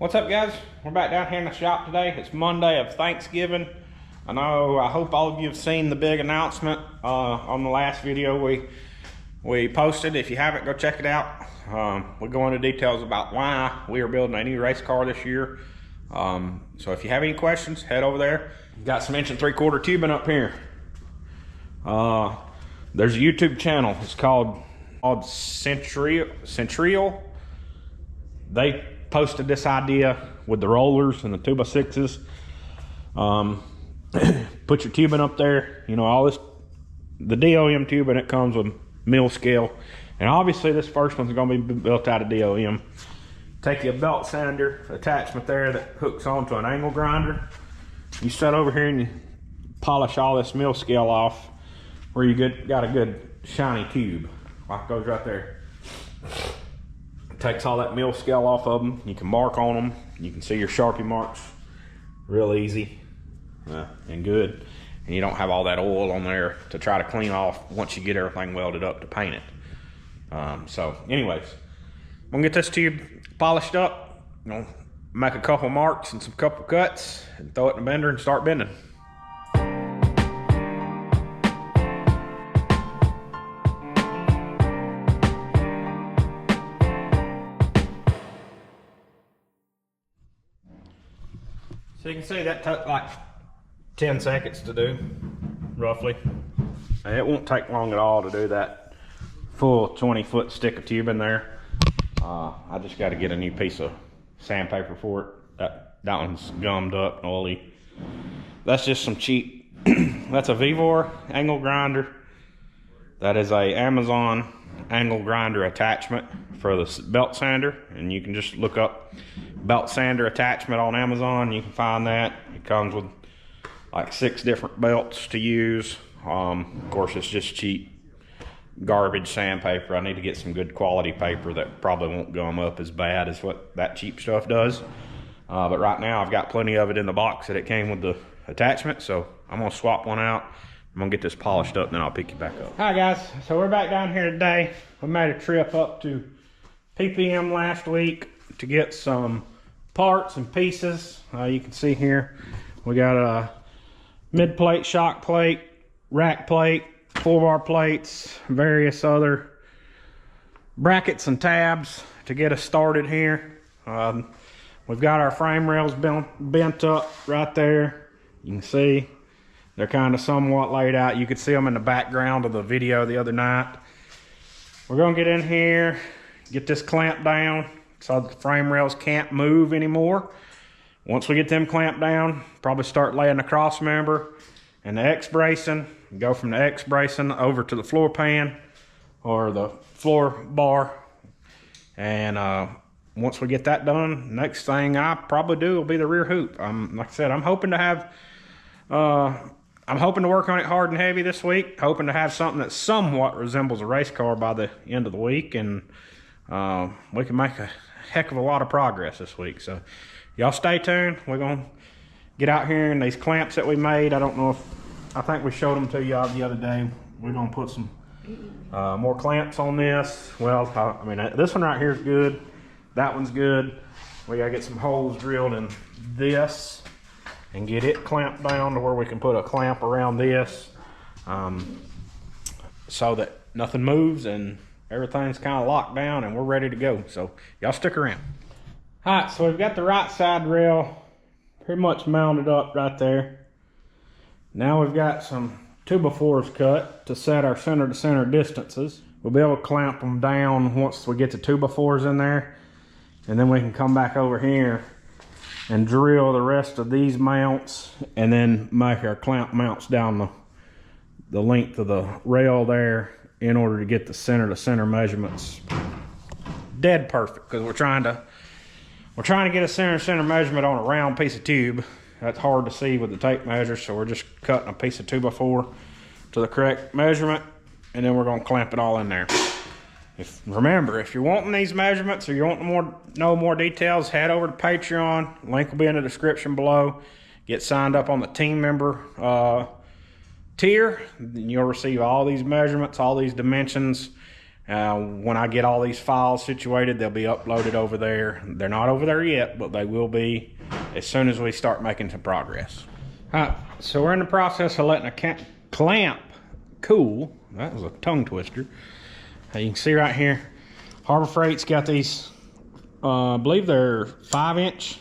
What's up, guys? We're back down here in the shop today. It's Monday of Thanksgiving. I hope all of you have seen the big announcement on the last video we posted. If you haven't, go check it out. We'll go into details about why we are building a new race car this year. So if you have any questions, head over there. We've got some 1 3/4 tubing up here. There's a YouTube channel. It's called Centrial. They posted this idea with the rollers and the 2x6s. Put your tubing up there. You know, all this, the DOM tubing, it comes with mill scale. And obviously this first one's gonna be built out of DOM. Take your belt sander attachment there that hooks onto an angle grinder. You set over here and you polish all this mill scale off where you got a good shiny tube. Like it goes right there. Takes all that mill scale off of them. You can mark on them. You can see your Sharpie marks real easy and good. And you don't have all that oil on there to try to clean off once you get everything welded up to paint it. So anyways, I'm gonna get this tube polished up. I'm gonna make a couple marks and some couple cuts and throw it in the bender and start bending. So you can see that took like 10 seconds to do, roughly. And it won't take long at all to do that full 20-foot stick of tube in there. I just got to get a new piece of sandpaper for it. That one's gummed up and oily. That's just some cheap, that's a Vevor angle grinder. That is a Amazon angle grinder attachment for the belt sander, and you can just look up belt sander attachment on Amazon. You can find that. It comes with like 6 different belts to use. Of course, it's just cheap garbage sandpaper. I need to get some good quality paper that probably won't gum up as bad as what that cheap stuff does. But right now I've got plenty of it in the box that it came with the attachment, so I'm gonna swap one out. I'm gonna get this polished up and then I'll pick you back up. Hi guys, so we're back down here today. We made a trip up to PPM last week to get some parts and pieces. You can see here we got a mid plate, shock plate, rack plate, 4-bar plates, various other brackets and tabs to get us started here. We've got our frame rails bent up right there. You can see they're kind of somewhat laid out. You could see them in the background of the video the other night. We're gonna get in here, get this clamped down so the frame rails can't move anymore. Once we get them clamped down, probably start laying the cross member and the X bracing. Go from the X bracing over to the floor pan or the floor bar. And once we get that done, next thing I probably do will be the rear hoop. Like I said, I'm hoping to have I'm hoping to work on it hard and heavy this week, hoping to have something that somewhat resembles a race car by the end of the week, and we can make a heck of a lot of progress this week. So y'all stay tuned. We're gonna get out here and these clamps that we made, I don't know if, I think we showed them to y'all the other day. We're gonna put some more clamps on this. Well, I mean, this one right here is good. That one's good. We gotta get some holes drilled in this and get it clamped down to where we can put a clamp around this so that nothing moves and everything's kind of locked down and we're ready to go. So y'all stick around. All right, so we've got the right side rail pretty much mounted up right there. Now we've got some 2x4s cut to set our center to center distances. We'll be able to clamp them down once we get the 2x4s in there, and then we can come back over here and drill the rest of these mounts and then make our clamp mounts down the length of the rail there in order to get the center to center measurements dead perfect, because we're trying to get a center to center measurement on a round piece of tube. That's hard to see with the tape measure, so we're just cutting a piece of 2x4 to the correct measurement, and then we're going to clamp it all in there. Remember, if you're wanting these measurements or you want know more details, head over to Patreon. Link will be in the description below. Get signed up on the team member tier. You'll receive all these measurements, all these dimensions, When I get all these files situated, they'll be uploaded over there. They're not over there yet, but they will be as soon as we start making some progress. All right, so we're in the process of letting a clamp cool. That was a tongue twister. You can see right here, Harbor Freight's got these, I believe they're 5-inch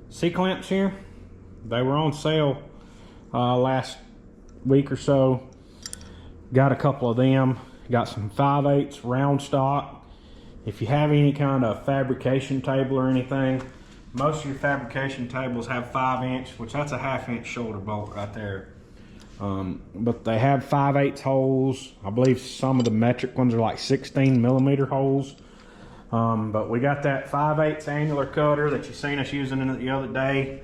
C-clamps here. They were on sale last week or so. Got a couple of them. Got some 5/8 round stock. If you have any kind of fabrication table or anything, most of your fabrication tables have 5-inch, which that's a 1/2-inch shoulder bolt right there. But they have 5/8 holes. I believe some of the metric ones are like 16mm holes. But we got that 5/8 annular cutter that you seen us using the other day.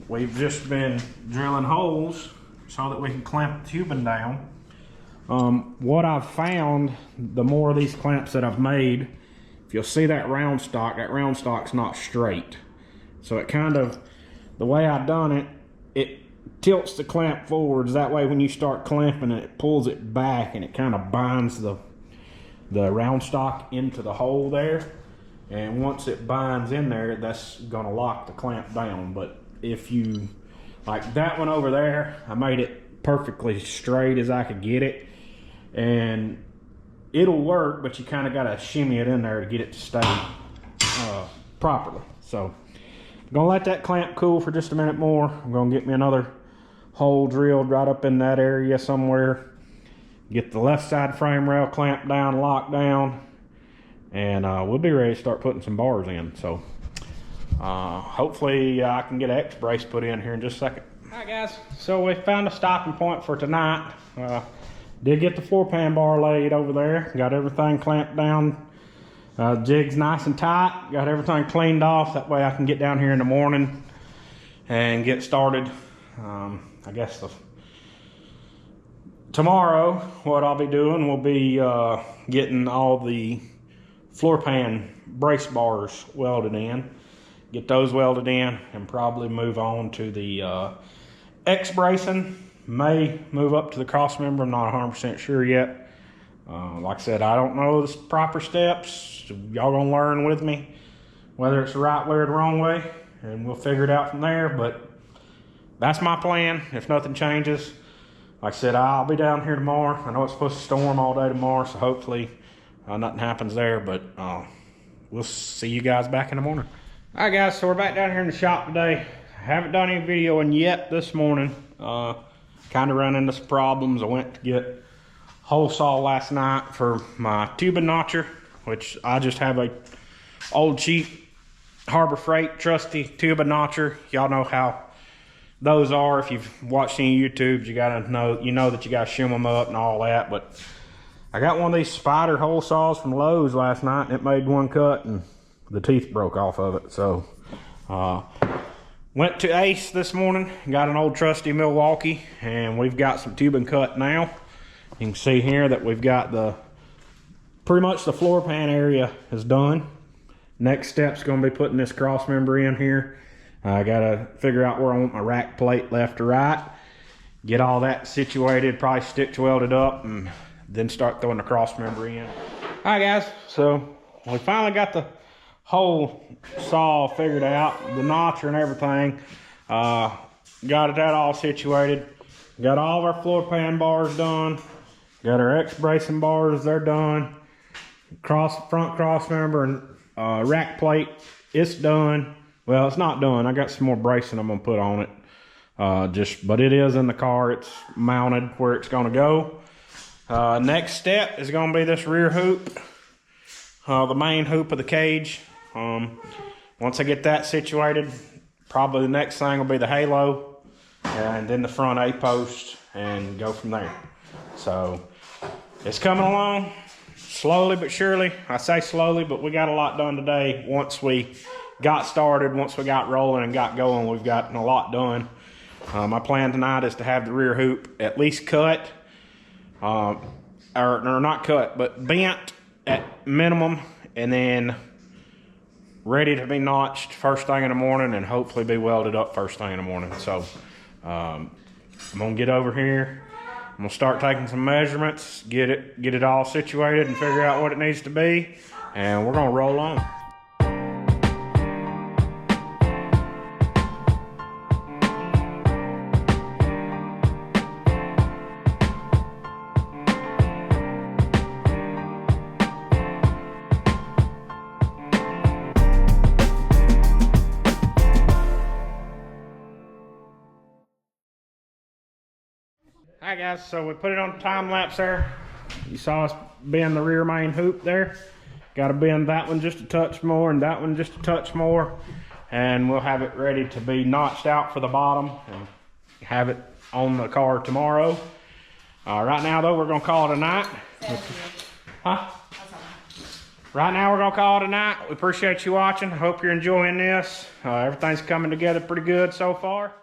We've just been drilling holes so that we can clamp the tubing down. What I've found, the more of these clamps that I've made, if you'll see that round stock's not straight. So it kind of, the way I've done it, it tilts the clamp forwards. That way when you start clamping it, it pulls it back and it kind of binds the round stock into the hole there. And once it binds in there, that's gonna lock the clamp down. But if you, like that one over there, I made it perfectly straight as I could get it. And it'll work, but you kind of got to shimmy it in there to get it to stay properly. So I'm gonna let that clamp cool for just a minute more. I'm gonna get me another hole drilled right up in that area somewhere. Get the left side frame rail clamped down, locked down, and we'll be ready to start putting some bars in. So hopefully I can get an X brace put in here in just a second. All right guys, so we found a stopping point for tonight. Did get the floor pan bar laid over there. Got everything clamped down. Jig's nice and tight. Got everything cleaned off. That way I can get down here in the morning and get started. I guess tomorrow what I'll be doing will be getting all the floor pan brace bars welded in. Get those welded in and probably move on to the X bracing. May move up to the cross member. I'm not 100% sure yet. Like I said, I don't know the proper steps. Y'all gonna learn with me whether it's the right way or the wrong way, and we'll figure it out from there. But that's my plan if nothing changes. Like I said, I'll be down here tomorrow. I know it's supposed to storm all day tomorrow, so hopefully nothing happens there. But we'll see you guys back in the morning. All right guys, so we're back down here in the shop today. I haven't done any videoing yet this morning. Kind of run into some problems. I went to get hole saw last night for my tubing notcher, which I just have a old cheap Harbor Freight trusty tubing notcher. Y'all know how those are. If you've watched any YouTubes, you know that you gotta shim them up and all that. But I got one of these spider hole saws from Lowe's last night, and it made one cut and the teeth broke off of it. So went to Ace this morning, got an old trusty Milwaukee, and we've got some tubing cut now. You can see here that we've got pretty much the floor pan area is done. Next step's gonna be putting this cross member in here. I gotta figure out where I want my rack plate left to right, get all that situated, probably stitch welded up, and then start throwing the cross member in. All right guys, so we finally got the whole saw figured out, the notcher and everything. Got that all situated. Got all of our floor pan bars done. Got our X bracing bars, they're done. Front cross member and rack plate, it's done. Well, it's not done. I got some more bracing I'm gonna put on it. But it is in the car. It's mounted where it's gonna go. Next step is gonna be this rear hoop, the main hoop of the cage. Once I get that situated, probably the next thing will be the halo, and then the front A-post, and go from there. So it's coming along slowly but surely. I say slowly, but we got a lot done today. Once we got started, once we got rolling and got going, we've gotten a lot done. My plan tonight is to have the rear hoop at least cut, or not cut, but bent at minimum, and then ready to be notched first thing in the morning, and hopefully be welded up first thing in the morning. So I'm gonna get over here I'm gonna start taking some measurements, get it all situated and figure out what it needs to be, and we're gonna roll on. Alright guys, so we put it on time lapse there. You saw us bend the rear main hoop there. Got to bend that one just a touch more and that one just a touch more. And we'll have it ready to be notched out for the bottom and have it on the car tomorrow. Right now though, we're going to call it a night. Huh? Right now we're going to call it a night. We appreciate you watching. I hope you're enjoying this. Everything's coming together pretty good so far.